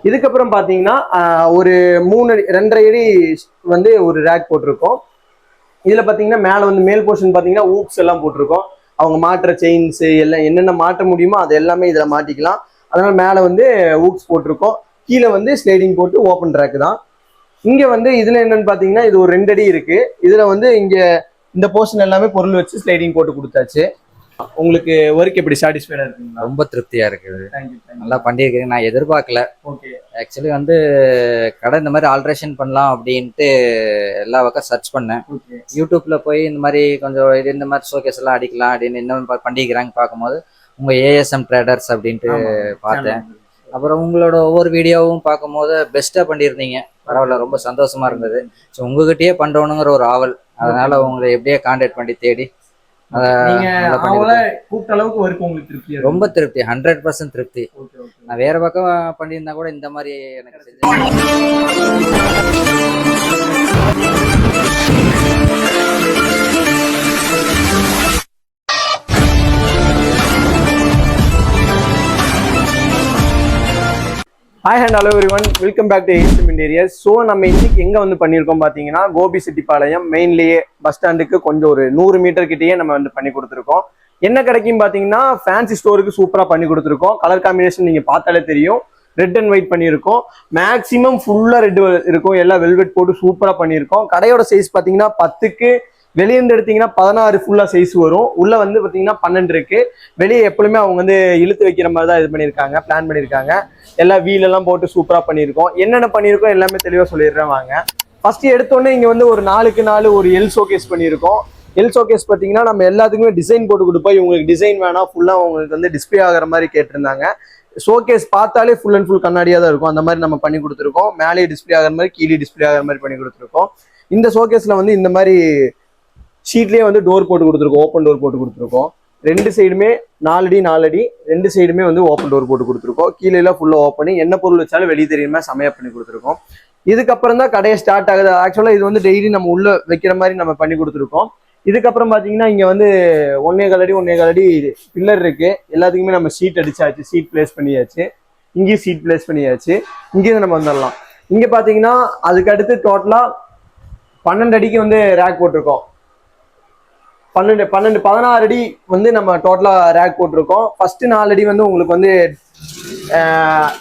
இதுக்கப்புறம் பாத்தீங்கன்னா ஒரு 3 அடி 2.5 அடி வந்து ஒரு ரேக் போட்டிருக்கோம். இதுல பாத்தீங்கன்னா மேல வந்து மேல் போர்ஷன் பாத்தீங்கன்னா ஊப்ஸ் எல்லாம் போட்டிருக்கோம். அவங்க மாட்டுற செயின்ஸ் எல்லாம் என்னென்ன மாட்ட முடியுமோ அது எல்லாமே இதுல மாட்டிக்கலாம். அதனால மேல வந்து ஊப்ஸ் போட்டிருக்கோம். கீழே வந்து ஸ்லைடிங் போட்டு ஓப்பன் ட்ராக் தான். இங்க வந்து இதுல என்னன்னு பாத்தீங்கன்னா இது ஒரு 2 அடி இருக்கு. இதுல வந்து இங்க இந்த போர்ஷன் எல்லாமே பொருள் வச்சு ஸ்லைடிங் போட்டு கொடுத்தாச்சு. உங்களுக்கு ஒர்க் எப்படி சாட்டிஸ்ஃபைடா இருக்குங்களா? ரொம்ப திருப்தியா இருக்குது. தேங்க்யூ. நல்லா பண்ணியிருக்கீங்க. நான் எதிர்பார்க்கல. ஓகே. ஆக்சுவலி வந்து கடை இந்த மாதிரி ஆல்ட்ரேஷன் பண்ணலாம் அப்படின்ட்டு எல்லா பக்கம் சர்ச் பண்ணேன். யூடியூப்ல போய் இந்த மாதிரி கொஞ்சம் இது இந்த மாதிரி ஷோகேஸ் எல்லாம் அடிக்கலாம் அப்படின்னு இன்னும் பண்ணிக்கிறாங்க பார்க்கும்போது உங்க ஏஎஸ்எம் ட்ரேடர்ஸ் அப்படின்ட்டு பார்த்தேன். அப்புறம் உங்களோட ஒவ்வொரு வீடியோவும் பார்க்கும்போது பெஸ்ட்டாக பண்ணியிருந்தீங்க. பரவாயில்ல, ரொம்ப சந்தோஷமா இருந்தது. ஸோ உங்ககிட்டயே பண்ணுறோனுங்கிற ஒரு ஆவல், அதனால உங்களை எப்படியே கான்டாக்ட் பண்ணி தேடி கூப்பிட்ட அளவுக்கு ஒர்க் உங்களுக்கு திருப்தி? ரொம்ப திருப்தி, 100% திருப்தி. நான் வேற பக்கம் பண்ணியிருந்தா கூட இந்த மாதிரி எனக்கு hi and hello everyone, welcome back to ASM interiors. So நம்ம இன்னைக்கு எங்கே வந்து பண்ணியிருக்கோம் பார்த்தீங்கன்னா கோபிச்செட்டிப்பாளையம் மெயின்லேயே பஸ் ஸ்டாண்டுக்கு கொஞ்சம் ஒரு 100 மீட்டர் கிட்டேயே நம்ம வந்து பண்ணி கொடுத்துருக்கோம். என்ன கிடைக்கும் பார்த்தீங்கன்னா ஃபேன்சி ஸ்டோருக்கு சூப்பராக பண்ணி கொடுத்துருக்கோம். கலர் காம்பினேஷன் நீங்கள் பார்த்தாலே தெரியும், ரெட் அண்ட் ஒயிட் பண்ணியிருக்கோம். மேக்ஸிமம் ஃபுல்லாக ரெட் இருக்கும், எல்லாம் வெல்வெட் போட்டு சூப்பராக பண்ணியிருக்கோம். கடையோட சைஸ் பார்த்தீங்கன்னா 10க்கு வெளியேந்து எடுத்தீங்கன்னா 16 ஃபுல்லா சைஸ் வரும். உள்ள வந்து பாத்தீங்கன்னா 12 இருக்கு. வெளியே எப்பவுமே அவங்க வந்து இழுத்து வைக்கிற மாதிரி தான் இது பண்ணியிருக்காங்க, பிளான் பண்ணியிருக்காங்க. எல்லா வீல் எல்லாம் போட்டு சூப்பரா பண்ணியிருக்கோம். என்னென்ன பண்ணியிருக்கோம் எல்லாமே தெளிவா சொல்லிடுறேன் வாங்க. ஃபர்ஸ்ட் எடுத்தோடனே இங்க வந்து ஒரு 4க்கு 4 ஒரு எல் ஷோகேஸ் பண்ணியிருக்கோம். எல் ஷோகேஸ் பார்த்தீங்கன்னா நம்ம எல்லாத்துக்குமே டிசைன் போட்டு கொடுப்போம். இவங்களுக்கு டிசைன் வேணாம், ஃபுல்லா உங்களுக்கு வந்து டிஸ்பிளே ஆகிற மாதிரி கேட்டிருந்தாங்க. ஷோகேஸ் பார்த்தாலே ஃபுல் அண்ட் ஃபுல் கண்ணாடியா தான் இருக்கும். அந்த மாதிரி நம்ம பண்ணி கொடுத்துருக்கோம். மேலே டிஸ்பிளே ஆகிற மாதிரி கீழே டிஸ்பிளே ஆகிற மாதிரி பண்ணி கொடுத்துருக்கோம். இந்த ஷோகேஸ்ல வந்து இந்த மாதிரி ஷீட்லேயே வந்து டோர் போட்டு கொடுத்துருக்கோம், ஓப்பன் டோர் போட்டு கொடுத்துருக்கோம். 2 சைடுமே 4 அடி 4 அடி 2 சைடுமே வந்து ஓப்பன் டோர் போட்டு கொடுத்துருக்கோம். கீழே எல்லாம் ஃபுல்லாக ஓப்பன், என்ன பொருள் வச்சாலும் வெளியே தெரியுமா சமையா பண்ணி கொடுத்துருக்கோம். இதுக்கப்புறம் தான் கடையை ஸ்டார்ட் ஆகுது. ஆக்சுவலாக இது வந்து டெய்லி நம்ம உள்ள வைக்கிற மாதிரி நம்ம பண்ணி கொடுத்துருக்கோம். இதுக்கப்புறம் பார்த்தீங்கன்னா இங்கே வந்து 1.25 அடி பில்லர் இருக்கு. எல்லாத்துக்குமே நம்ம ஷீட் அடிச்சாச்சு, ஷீட் பிளேஸ் பண்ணியாச்சு. இங்கேயும் ஷீட் பிளேஸ் பண்ணியாச்சு. இங்கேயும் நம்ம வந்துடலாம். இங்கே பார்த்தீங்கன்னா அதுக்கு அடுத்து டோட்டலாக 12 அடிக்கு வந்து ரேக் போட்டிருக்கோம். 16 அடி வந்து நம்ம டோட்டலா ரேக் போட்டிருக்கோம். ஃபர்ஸ்ட் 4 அடி வந்து உங்களுக்கு வந்து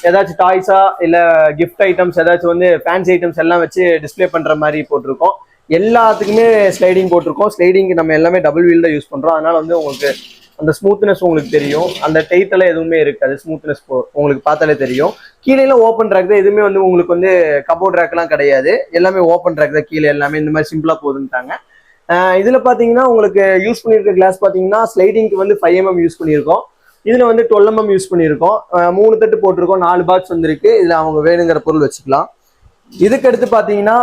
ஏதாச்சும் டாய்ஸா இல்ல கிஃப்ட் ஐட்டம்ஸ் ஏதாச்சும் வந்து ஃபேன்சி ஐட்டம்ஸ் எல்லாம் வச்சு டிஸ்பிளே பண்ற மாதிரி போட்டிருக்கோம். எல்லாத்துக்குமே ஸ்லைடிங் போட்டிருக்கோம். ஸ்லைடிங் நம்ம எல்லாமே டபுள் வீல் தான் யூஸ் பண்றோம். அதனால வந்து உங்களுக்கு அந்த ஸ்மூத்னஸ் உங்களுக்கு தெரியும். அந்த டைட் எல்லாம் எதுவுமே இருக்காது, ஸ்மூத்னஸ் உங்களுக்கு பார்த்தாலே தெரியும். கீழே ஓப்பன் ட்ராக் தான். எதுவுமே வந்து உங்களுக்கு வந்து கபோர்ட் ரேக் எல்லாம் கிடையாது, எல்லாமே ஓப்பன் ட்ராக் தான். கீழே எல்லாமே இந்த மாதிரி சிம்பிளா போதுன்ட்டாங்க. இதுல பாத்தீங்கன்னா உங்களுக்கு யூஸ் பண்ணிருக்க கிளாஸ் பாத்தீங்கன்னா ஸ்லைடிங்க்கு வந்து 5 mm யூஸ் பண்ணியிருக்கோம். இதுல வந்து 12 mm யூஸ் பண்ணியிருக்கோம். 3 தட்டு போட்டிருக்கோம், 4 பாக்ஸ் வந்துருக்கு. இதுல அவங்க வேணுங்கிற பொருள் வச்சுக்கலாம். இதுக்கு அடுத்து பாத்தீங்கன்னா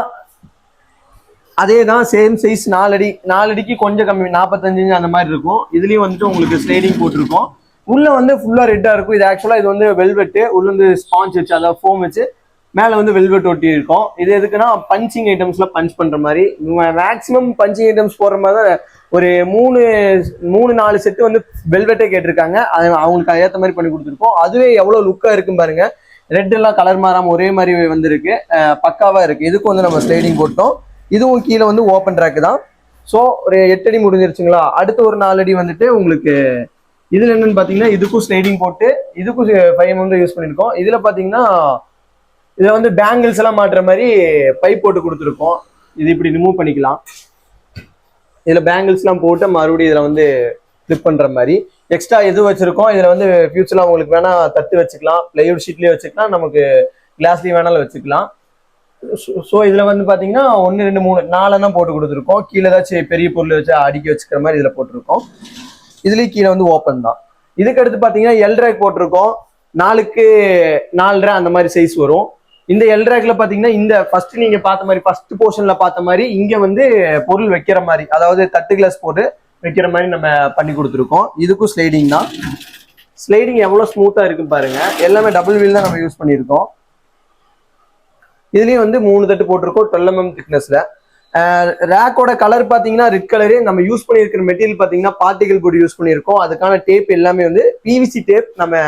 அதே தான், சேம் சைஸ் 4 அடி 4 அடிக்கு கொஞ்சம் கம்மி 45 அந்த மாதிரி இருக்கும். இதுலயும் வந்துட்டு உங்களுக்கு ஸ்லைடிங் போட்டிருக்கோம். உள்ள வந்து ஃபுல்லா ரெட்டா இருக்கும். இது ஆக்சுவலா இது வந்து வெல்வெட்டு, உள்ள வந்து ஸ்பாஞ்ச் வச்சு அதாவது ஃபோம் வச்சு மேலே வந்து வெல்வெட் ஒட்டி இருக்கும். இது எதுக்குன்னா பஞ்சிங் ஐட்டம்ஸ்ல பஞ்ச் பண்ற மாதிரி. மேக்ஸிமம் பஞ்சிங் ஐட்டம்ஸ் போடுற மாதிரி தான் ஒரு 3-4 செட்டு வந்து வெல்வெட்டே கேட்டிருக்காங்க. அது அவங்களுக்கு ஏற்ற மாதிரி பண்ணி கொடுத்துருக்கோம். அதுவே எவ்வளவு லுக்கா இருக்குன்னு பாருங்க. ரெட் எல்லாம் கலர் மாறாம ஒரே மாதிரி வந்திருக்கு, பக்காவா இருக்கு. இதுக்கு வந்து நம்ம ஸ்லைடிங் போட்டோம். இதுவும் கீழே வந்து ஓப்பன் ட்ராக் தான். ஸோ ஒரு 8 அடி முடிஞ்சிருச்சுங்களா. அடுத்து ஒரு 4 அடி வந்துட்டு உங்களுக்கு இதுல என்னன்னு பாத்தீங்கன்னா இதுக்கும் ஸ்லைடிங் போட்டு இதுக்கும் 5 mm யூஸ் பண்ணிருக்கோம். இதுல பாத்தீங்கன்னா இதை வந்து பேங்கிள்ஸ் எல்லாம் மாட்டுற மாதிரி பைப் போட்டு கொடுத்துருக்கோம். இது இப்படி ரிமூவ் பண்ணிக்கலாம். இதுல பேங்கிள்ஸ் எல்லாம் போட்டு மறுபடியும் இதுல வந்து கிளிப் பண்ற மாதிரி எக்ஸ்ட்ரா எது வச்சிருக்கோம். இதுல வந்து ஃபியூச்சர்ல உங்களுக்கு வேணா தட்டு வச்சுக்கலாம், பிளைவுட் ஷீட்லயே வச்சுக்கலாம், நமக்கு கிளாஸ்லயும் வேணாலும் வச்சுக்கலாம். ஸோ இதுல வந்து பாத்தீங்கன்னா 1 2 3 4 தான் போட்டு கொடுத்துருக்கோம். கீழே ஏதாச்சும் பெரிய பொருள் வச்சு அடுக்கி வச்சுக்கிற மாதிரி இதுல போட்டிருக்கோம். இதுலயும் கீழே வந்து ஓப்பன் தான். இதுக்கு அடுத்து பாத்தீங்கன்னா எல் ரேக் போட்டிருக்கோம். 4க்கு 4.5 அந்த மாதிரி சைஸ் வரும். இந்த எல் ரேக்ல பாத்தீங்கன்னா இந்த ஃபர்ஸ்ட் நீங்க பார்த்த மாதிரி ஃபர்ஸ்ட் போர்ஷன்ல பார்த்த மாதிரி இங்க வந்து பொருள் வைக்கிற மாதிரி, அதாவது தட்டு கிளாஸ் போட்டு வைக்கிற மாதிரி நம்ம பண்ணி கொடுத்துருக்கோம். இதுக்கும் ஸ்லைடிங் தான். ஸ்லைடிங் எவ்வளவு ஸ்மூத்தா இருக்கு பாருங்க. எல்லாமே டபுள் வீல் தான் நம்ம யூஸ் பண்ணியிருக்கோம். இதுலயும் வந்து 3 தட்டு போட்டிருக்கோம் 12 mm திக்னஸ்ல. ரேக்கோட கலர் பாத்தீங்கன்னா ரெட் கலரு. நம்ம யூஸ் பண்ணியிருக்கிற மெட்டீரியல் பாத்தீங்கன்னா பார்ட்டிகல் போர்டு யூஸ் பண்ணியிருக்கோம். அதுக்கான டேப் எல்லாமே வந்து பிவிசி டேப் நம்ம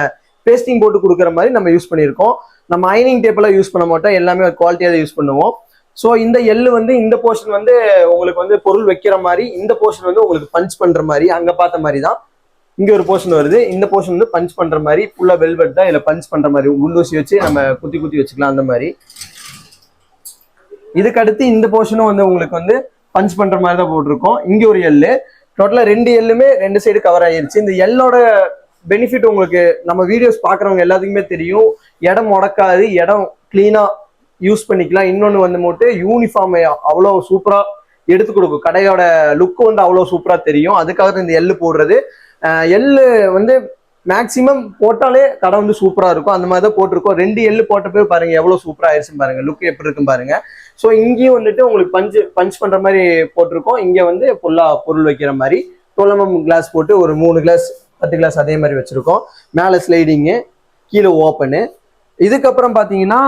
பேஸ்டிங் போட்டு கொடுக்குற மாதிரி நம்ம யூஸ் பண்ணியிருக்கோம். நம்ம அயனிங் டேப்லாம் யூஸ் பண்ண மாட்டோம், எல்லாமே குவாலிட்டியாக தான் யூஸ் பண்ணுவோம். ஸோ இந்த எள்ளு வந்து இந்த போர்ஷன் வந்து உங்களுக்கு வந்து பொருள் வைக்கிற மாதிரி, இந்த போர்ஷன் வந்து உங்களுக்கு பஞ்ச் பண்ற மாதிரி, அங்க பார்த்த மாதிரி தான் இங்க ஒரு போர்ஷன் வருது. இந்த போர்ஷன் வந்து பஞ்ச் பண்ற மாதிரி ஃபுல்லா வெல்வெட் தான், இதுல பஞ்ச் பண்ற மாதிரி உள்ளூசி வச்சு நம்ம குத்தி குத்தி வச்சுக்கலாம் அந்த மாதிரி. இதுக்கு அடுத்து இந்த போர்ஷனும் வந்து உங்களுக்கு வந்து பஞ்ச் பண்ற மாதிரி தான் போட்டிருக்கோம். இங்க ஒரு எள்ளு, டோட்டலா 2 எள்ளுமே 2 சைடு கவர் ஆயிருச்சு. இந்த எல்லோட பெனிஃபிட் உங்களுக்கு நம்ம வீடியோஸ் பாக்குறவங்க எல்லாத்துக்குமே தெரியும். இடம் முடக்காது, இடம் கிளீனா யூஸ் பண்ணிக்கலாம். இன்னொன்னு வந்து மட்டும் யூனிஃபார்ம் அவ்வளோ சூப்பரா எடுத்து கொடுக்கும், கடையோட லுக் வந்து அவ்வளோ சூப்பரா தெரியும். அதுக்காக இந்த எள்ளு போடுறது. எள்ளு வந்து மேக்சிமம் போட்டாலே கடை வந்து சூப்பரா இருக்கும், அந்த மாதிரி தான் போட்டிருக்கோம். 2 எள்ளு போட்ட போய் பாருங்க எவ்வளவு சூப்பரா ஆயிடுச்சு பாருங்க, லுக் எப்படி இருக்கும் பாருங்க. ஸோ இங்கேயும் வந்துட்டு உங்களுக்கு பஞ்ச் பண்ற மாதிரி போட்டிருக்கோம். இங்க வந்து ஃபுல்லா பொருள் வைக்கிற மாதிரி 12 mm கிளாஸ் போட்டு ஒரு 3 கிளாஸ் 10 கிளாஸ் அதே மாதிரி வச்சிருக்கோம். மேலே ஸ்லைடிங்கு, கீழே ஓப்பனு. இதுக்கப்புறம் பார்த்தீங்கன்னா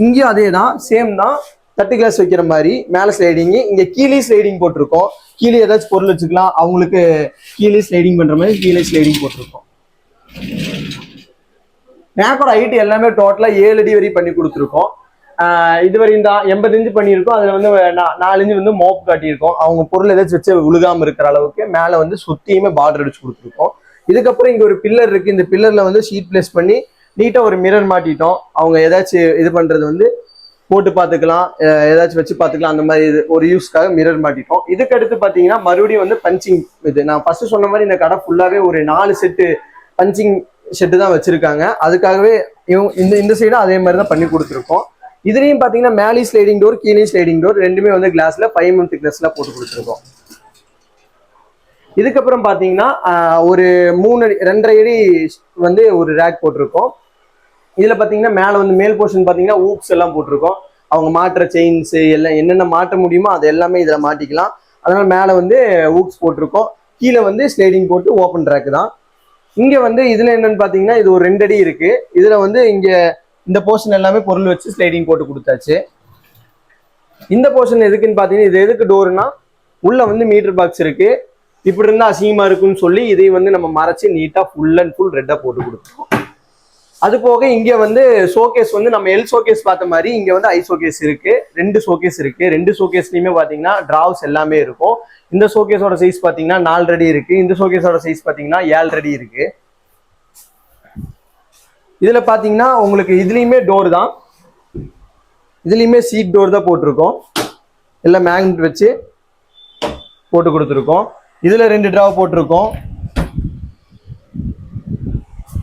இங்கேயும் அதே தான், சேம் தான், 30 கிளாஸ் வைக்கிற மாதிரி மேலே ஸ்லைடிங்கு. இங்கே கீழே ஸ்லைடிங் போட்டிருக்கோம், கீழே ஏதாச்சும் பொருள் வச்சுக்கலாம், அவங்களுக்கு கீழே ஸ்லைடிங் பண்ற மாதிரி கீழே ஸ்லைடிங் போட்டிருக்கோம். மேக்கோட ஹைட் எல்லாமே டோட்டலா 7 அடி வரை பண்ணி கொடுத்துருக்கோம். இதுவரையும் தான் 80 இன்ச்சு பண்ணியிருக்கோம். அதுல வந்து 4 இன்ச்சு வந்து மோப் காட்டியிருக்கோம், அவங்க பொருள் ஏதாச்சும் வச்சு விழுகாம இருக்கிற அளவுக்கு. மேல வந்து சுத்தியுமே பார்டர் அடிச்சு கொடுத்துருக்கோம். இதுக்கப்புறம் இங்க ஒரு பில்லர் இருக்கு, இந்த பில்லர்ல வந்து ஷீட் பிளேஸ் பண்ணி நீட்டா ஒரு மிரர் மாட்டிட்டோம். அவங்க ஏதாச்சும் இது பண்றது வந்து போட்டு பார்த்துக்கலாம், ஏதாச்சும் வச்சு பார்த்துக்கலாம், அந்த மாதிரி இது ஒரு யூஸ்க்காக மிரர் மாட்டிட்டோம். இதுக்கு அடுத்து பார்த்தீங்கன்னா மறுபடியும் வந்து பஞ்சிங். இது நான் ஃபர்ஸ்ட் சொன்ன மாதிரி இந்த கடை ஃபுல்லாவே ஒரு 4 செட்டு பஞ்சிங் செட்டு தான் வச்சிருக்காங்க. அதுக்காகவே இந்த சைடும் அதே மாதிரி தான் பண்ணி கொடுத்துருக்கோம். இதுலயும் பாத்தீங்கன்னா மேலே ஸ்லைடிங் டோர், கீழே ஸ்லைடிங் டோர், ரெண்டுமே வந்து கிளாஸ்ல 5 mm கிளாஸ்ல போட்டு கொடுத்துருக்கோம். இதுக்கப்புறம் பாத்தீங்கன்னா ஒரு 3 அடி 2.5 அடி வந்து ஒரு ரேக் போட்டிருக்கோம். இதுல பாத்தீங்கன்னா மேல வந்து மேல் போர்ஷன் பாத்தீங்கன்னா ஊப்ஸ் எல்லாம் போட்டிருக்கோம். அவங்க மாட்டுற செயின்ஸ் எல்லாம் என்னென்ன மாட்ட முடியுமோ அது எல்லாமே இதுல மாட்டிக்கலாம். அதனால மேல வந்து ஊப்ஸ் போட்டிருக்கோம். கீழே வந்து ஸ்லைடிங் போட்டு ஓப்பன் ரேக் தான். இங்க வந்து இதுல என்னன்னு பாத்தீங்கன்னா இது ஒரு 2 அடி இருக்கு. இதுல வந்து இங்க இந்த போர்ஷன் எல்லாமே பொருள் வச்சு ஸ்லைடிங் போட்டு கொடுத்தாச்சு. இந்த போர்ஷன் எதுக்குன்னு பாத்தீங்கன்னா இது எதுக்கு டோர்னா, உள்ள வந்து மீட்டர் பாக்ஸ் இருக்கு, இப்படி இருந்தா அசிங்கமா இருக்குன்னு சொல்லி இதை வந்து நம்ம மறைச்சு நீட்டா ஃபுல் அண்ட் ஃபுல் ரெட்டா போட்டு கொடுத்துருக்கோம். அது போக இங்க வந்து ஷோகேஸ் வந்து நம்ம எல் ஷோகேஸ் பார்த்த மாதிரி இங்க வந்து ஐ ஷோகேஸ் இருக்கு. 2 ஷோகேஸ் இருக்கு. 2 ஷோகேஸ்லயுமே பாத்தீங்கன்னா டிராவ்ஸ் எல்லாமே இருக்கும். இந்த ஷோகேஸோட சைஸ் பாத்தீங்கன்னா 4 அடி இருக்கு. இந்த ஷோகேஸோட சைஸ் பாத்தீங்கன்னா 7 அடி இருக்கு. இதுல பாத்தீங்கன்னா உங்களுக்கு இதுலயுமே டோர் தான், இதுலயுமே சீட் டோர் தான் போட்டிருக்கோம். எல்லாம் மேக்னெட் வச்சு போட்டு கொடுத்துருக்கோம். இதுல 2 டிராவ் போட்டிருக்கோம்.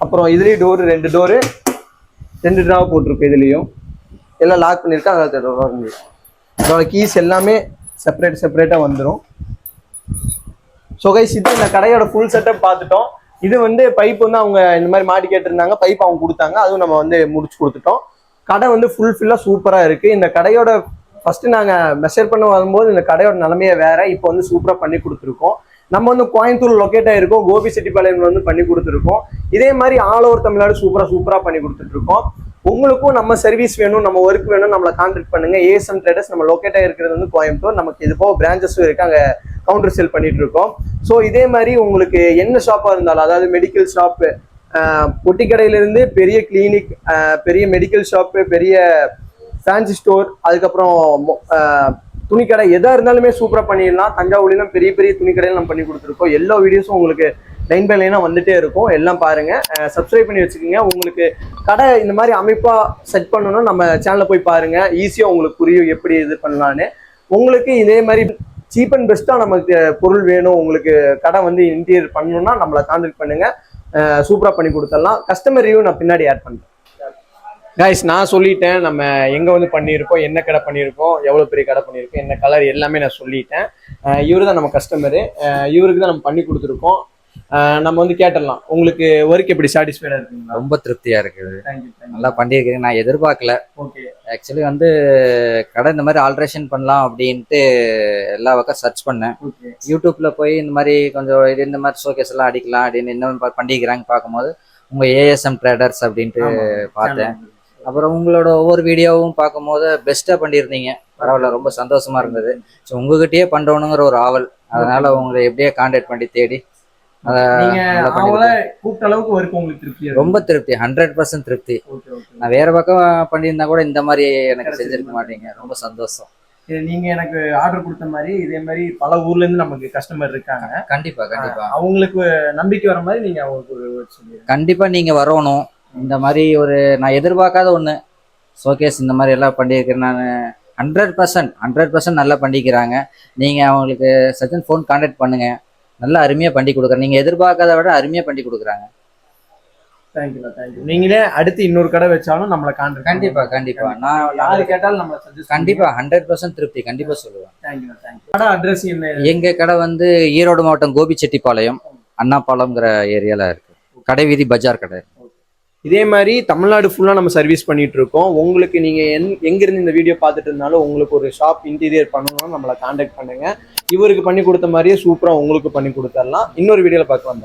அப்புறம் இதுலயும் டோர் 2 டோரு 2 டிராவ் போட்டிருக்கோம். இதுலயும் எல்லாம் லாக் பண்ணிருக்கேன். அதோட கீஸ் எல்லாமே செப்பரேட்டா வந்துடும். ஸோ கைஸ் இது இந்த கடையோட ஃபுல் செட்டப் பார்த்துட்டோம். இது வந்து பைப் வந்து அவங்க இந்த மாதிரி மாட்டி கேட்டிருந்தாங்க, பைப் அவங்க கொடுத்தாங்க, அதுவும் நம்ம வந்து முடிச்சு கொடுத்துட்டோம். கடை வந்து ஃபுல்லாக சூப்பராக இருக்கு. இந்த கடையோட ஃபர்ஸ்ட் நாங்கள் மெஷர் பண்ண வரும்போது இந்த கடையோட நிலைமையே வேற, இப்போ வந்து சூப்பராக பண்ணி கொடுத்துருக்கோம். நம்ம வந்து கோயம்புத்தூர் லொக்கேட் ஆயிருக்கோம், கோபிச்செட்டிப்பாளையம் வந்து பண்ணி கொடுத்துருக்கோம். இதே மாதிரி ஆல் ஓவர் தமிழ்நாடு சூப்பராக பண்ணி கொடுத்துட்டு இருக்கோம். உங்களுக்கும் நம்ம சர்வீஸ் வேணும், நம்ம ஒர்க் வேணும், நம்மளை கான்டாக்ட் பண்ணுங்க. ஏஎஸ்எம் ட்ரேடர்ஸ் நம்ம லொக்கேட் ஆயிருக்கிறது வந்து கோயம்புத்தூர். நமக்கு இது போக பிரான்ச்சஸும் இருக்கு, அங்கே கவுண்டர் சேல் பண்ணிட்டு இருக்கோம். ஸோ இதே மாதிரி உங்களுக்கு என்ன ஷாப்பாக இருந்தாலும், அதாவது மெடிக்கல் ஷாப்பு, பொட்டி கடையிலிருந்து பெரிய கிளினிக், பெரிய மெடிக்கல் ஷாப்பு, பெரிய ஃபேன்சி ஸ்டோர், அதுக்கப்புறம் துணிக்கடை, எதாக இருந்தாலுமே சூப்பராக பண்ணிடலாம். தஞ்சாவூர்லாம் பெரிய பெரிய துணிக்கடையில் நம்ம பண்ணி கொடுத்துருக்கோம். எல்லா வீடியோஸும் உங்களுக்கு லைன் பை லைனாக வந்துட்டே இருக்கும். எல்லாம் பாருங்க, சப்ஸ்கிரைப் பண்ணி வச்சுக்கோங்க. உங்களுக்கு கடை இந்த மாதிரி அமைப்பாக செட் பண்ணணும்னா நம்ம சேனலில் போய் பாருங்க, ஈஸியாக உங்களுக்கு புரியும் எப்படி இது பண்ணலான்னு. உங்களுக்கு இதே மாதிரி சீப் அண்ட் பெஸ்ட்டாக நமக்கு பொருள் வேணும், உங்களுக்கு கடை வந்து இன்டீரியர் பண்ணணும்னா நம்மளை கான்டாக்ட் பண்ணுங்க, சூப்பராக பண்ணி கொடுத்துடலாம். கஸ்டமர் ரிவ்யூ நான் பின்னாடி ஆட் பண்ணுறேன். கைஸ் நான் சொல்லிட்டேன் நம்ம எங்கே வந்து பண்ணியிருக்கோம், என்ன கடை பண்ணியிருக்கோம், எவ்வளோ பெரிய கடை பண்ணியிருக்கோம், என்ன கலர் எல்லாமே நான் சொல்லிட்டேன். இவரு தான் நம்ம கஸ்டமரு, இவருக்கு தான் நம்ம பண்ணி கொடுத்துருக்கோம். நம்ம வந்து கேட்டுடலாம், உங்களுக்கு ஒர்க் எப்படி சாட்டிஸ்ஃபைடாக இருக்குங்களா? ரொம்ப திருப்தியா இருக்குது, நல்லா பண்ணியிருக்கீங்க. நான் எதிர்பார்க்கல. ஓகே, ஆக்சுவலி வந்து கடை இந்த மாதிரி ஆல்ட்ரேஷன் பண்ணலாம் அப்படின்ட்டு எல்லா பக்கம் சர்ச் பண்ணேன். யூடியூப்ல போய் இந்த மாதிரி கொஞ்சம் இது இந்த மாதிரி ஷோகேஸ் எல்லாம் அடிக்கலாம் அப்படின்னு இன்னும் பண்ணிக்கிறாங்க பார்க்கும்போது உங்க ஏஎஸ்எம் ட்ரேடர்ஸ் அப்படின்ட்டு பார்த்தேன். அப்புறம் உங்களோட ஒவ்வொரு வீடியோவும் பார்க்கும்போது பெஸ்ட்டாக பண்ணியிருந்தீங்க, பரவாயில்ல, ரொம்ப சந்தோஷமா இருந்தது. ஸோ உங்ககிட்டயே பண்ணுறோனுங்கிற ஒரு ஆவல், அதனால உங்களை எப்படியே கான்டாக்ட் பண்ணி தேடி நீங்க நல்லா பண்ணி அவங்கள கூப்பிட்ட அளவுக்கு ஒர்க் உங்களுக்கு திருப்தியா ரொம்ப திருப்தி, 100% திருப்தி. Okay okay. நான் வேற பக்கம் பண்ணியிருந்தா கூட இந்த மாதிரி எனக்கு செஞ்சிருக்க மாட்டீங்க. ரொம்ப சந்தோஷம். நீங்க எனக்கு ஆர்டர் கொடுத்த மாதிரி இதே மாதிரி பல ஊர்ல இருந்து நமக்கு கஸ்டமர் இருக்காங்க. கண்டிப்பா கண்டிப்பா அவங்களுக்கு நம்பிக்கை வர மாதிரி நீங்க அவங்களுக்கு ஒரு word சொல்லிருங்க. கண்டிப்பா நீங்க வரணும். இந்த மாதிரி ஒரு நான் எதிர்பார்க்காத ஒண்ணு ஷோகேஸ் இந்த மாதிரி எல்லாம் பண்ணியிருக்கிறேன் நான். 100% நல்லா பண்ணிக்கிறாங்க. நீங்க அவங்களுக்கு சஜன் ஃபோன் கான்டாக்ட் பண்ணுங்க. நல்லா அருமையா பண்ணி கொடுக்குறேன். நீங்க எதிர்பார்க்காத விட அருமையா பண்ணி கொடுக்குறாங்க. Thank you thank you. நீங்களே அடுத்து இன்னொரு கடை வச்சாலும் நம்மளை கான்டாக்ட் கண்டிப்பா கண்டிப்பா நான் யாரு கேட்டாலும் நம்ம சஜஸ்ட் கண்டிப்பா 100% திருப்தி கண்டிப்பா சொல்லுவேன். Thank you thank you. கடை அட்ரஸ் என்ன? எங்க கடை வந்து ஈரோடு மாவட்டம் கோபிச்செட்டிப்பாளையம் அண்ணாபாளையம்ங்கிற ஏரியால இருக்கு. கடை வீதி பஜார் கடை. இதே மாதிரி தமிழ்நாடு ஃபுல்லாக நம்ம சர்வீஸ் பண்ணிட்டு இருக்கோம். உங்களுக்கு நீங்கள் எங்கேருந்து இந்த வீடியோ பார்த்துட்டு இருந்தாலும் உங்களுக்கு ஒரு ஷாப் இன்டீரியர் பண்ணணும்னு நம்மளை காண்டாக்ட் பண்ணுங்க. இவருக்கு பண்ணி கொடுத்த மாதிரியே சூப்பராக உங்களுக்கு பண்ணி கொடுத்துடலாம். இன்னொரு வீடியோவில் பார்க்கலாம்.